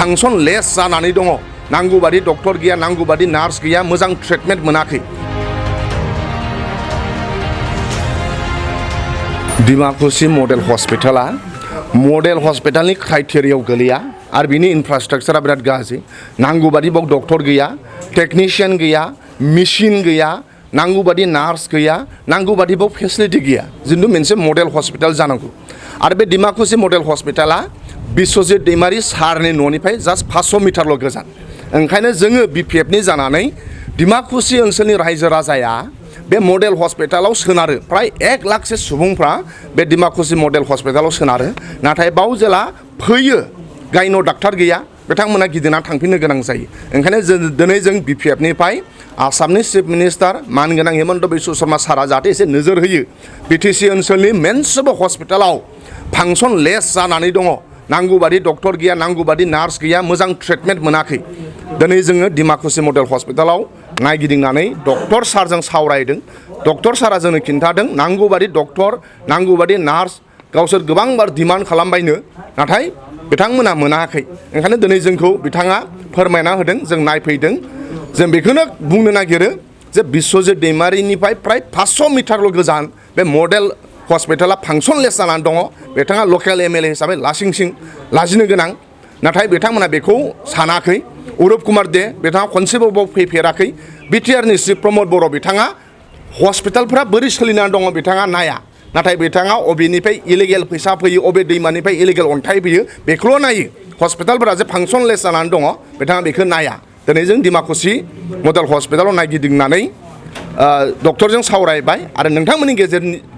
function लेस जानानै दङ नांगौ बादि डक्टर गैया नांगौ बादि नार्स गैया मोजां ट्रिटमेन्ट मोनाखै डिमाकुसि मडेल हस्पिटाला मडेल हस्पिटालनि क्राइटेरियायाव गोलैया आरो बिनि इनफ्रास्ट्राक्चारा बिराद गाज्रि नांगौ बादि बाव डक्टर गैया टेक्निशियान गैया मेसिन गैया नांगौ बादि नार्स गैया नांगौ बादि बाव फेसिलिटि गैया जितु मोनसे मडेल हस्पिटाल जानांगौ आरो बे डिमाकुसि मडेल हस्पिटाला बिश्वजित दैमारि सारनि न'निफ्राय जास्ट 500 मिटारल' गोजान ओंखायनो जोङो बिपिएफनि जानानै डिमाकुसि ओनसोलनि रायजो राजाया बे मडेल हस्पिटालाव सोनारो प्राय 1 लाखसो सुबुंफ्रा बे डिमाकुसि मडेल हस्पिटालाव सोनारो नाथाय बाव जेला फैयो गायन' डाक्टार गैया बिथांमोना गिदिंना थांफिननो गोनां जायो ओंखायनो दिनै जों बिपिएफनिफ्राय आसामनि चिफ मिनिस्टार मानगोनां हेमन्त बिश्व शर्मा सारा जाहाथे एसे नोजोर होयो बिटिसि ओनसोलनि मोनसेबो हस्पिटालाव फांसन लेस जानानै दङ नांगौ बादि डक्टर गैया नांगौ बादि नार्स गैया मोजां ट्रिटमेन्ट मोनाखै दिनै जोङो डिमाकुसि मडेल हस्पिटालाव नायगिदिंनानै डक्टर सारजों सावरायदों डक्टर सारा जोंनो खिन्थादों नांगौ बादि डक्टर नांगौ बादि नार्स गावसोर गोबांबार डिमान्ड खालामबायनो नाथाय बिथांमोना मोनाखै ओंखायनो दिनै जोंखौ बिथाङा फोरमायना होदों जों नायफैदों जों बेखौनो बुंनो नागिरो जे बिश्वजित दैमारिनिफ्राय प्राय 500 मिटारल' गोजान बे मडेल हस्पिटाला फांसनलेस जानानै दङ बिथाङा लकेल एमएलए हिसाबै लासिंसिं लाजिनो गोनां नाथाय बिथांमोना बेखौ सानाखै अरुप कुमार दे बिथाङा खनसेबो बाव फैफेराखै बिटिआरनि चिफ प्रमद बर' बिथाङा हस्पिटालफोरा बोरै सोलिनानै दङ बिथाङा नाया नाथाय बिथाङा अबेनिफ्राय इलिगेल फैसा फैयो अबे दैमानिफ्राय इलिगेल अन्थाइ फैयो बेखौल' नायो हस्पिटालफोरा जे फांसनलेस जानानै दङ बिथाङा बेखौ नाया दिनै जों डिमाकुसि मडेल हस्पिटालाव नायगिदिंनानै डक्टरजों सावरायबाय आरो नोंथांमोननि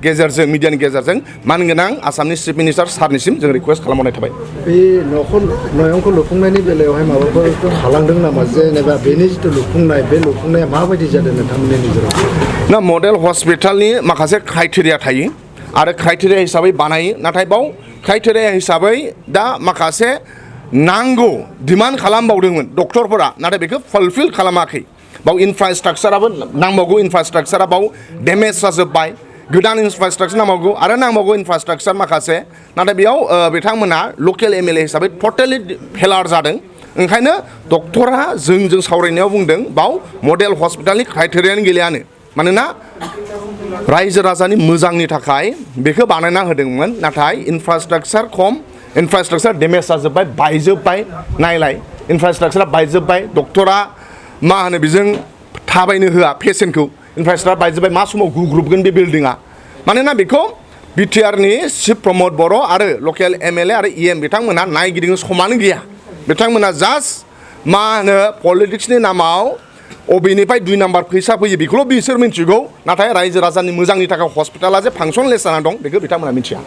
गेजेरजों मिडियानि गेजेरजों मानगोनां आसामनि चिफ मिनिस्टार सारनिसिम जों रिक्वेस्ट खालामहरनाय थाबाय बे न'खौ लुफुंनायनि बेलायावहाय माबाफोर थालांदों नामा जेनेबा बेनि जिथु लुफुंनाय बे लुफुंनाया माबायदि जादों नोंथांमोननि नोजोराव ना मडेल हस्पिटालनि माखासे क्राइटेरिया थायो आरो क्राइटेरिया हिसाबै बानायो नाथाय बाव क्राइटेरिया हिसाबै दा माखासे नांगौ डिमान्ड खालामबावदोंमोन डक्टरफोरा नाथाय बेखौ फुलफिल खालामाखै बाव इनफ्रास्ट्राक्चाराबो नांबावगौ इनफ्रास्ट्राक्चारा बाव डेमेज जाजोब्बाय गोदान इनफ्रास्ट्राक्चार नांबावगौ आरो नांबावगौ इनफ्रास्ट्राक्चार माखासे नाथाय बेयाव बिथांमोना लकेल एमएलए हिसाबै टटेलि फेलार जादों ओंखायनो डक्टरा जों सावरायनायाव बुंदों बाव मडेल हस्पिटालनि क्राइटेरियानो गैलियानो मानोना रायजो राजानि मोजांनि थाखाय बेखौ बानायना होदोंमोन नाथाय इनफ्रास्ट्राक्चार खम इनफ्रास्ट्राक्चार डेमेज जाजोब्बाय बायजोब्बाय नायलाय इनफ्रास्ट्राक्चारा बायजोब्बाय डक्टरा मा होनो बेजों थाबायनो होआ पेसेन्टखौ इनफ्रास्ट्राक्चार बायजोब्बाय मा समाव गुग्रुबगोन बे बिल्डिङा मानोना बेखौ बिटिआरनि चिफ प्रमद बर' आरो लकेल एमएलए आरो इएम बिथांमोना नायगिदिंनो समानो गैया बिथांमोना जास्ट मा होनो पलिटिक्सनि नामाव अबेनिफ्राय 2 नाम्बार फैसा फैयो बेखौल' बिसोर मिन्थिगौ नाथाय रायजो राजानि मोजांनि थाखाय हस्पिटाला जे फांसनलेस जाना दं बेखौ बिथांमोना मिथिया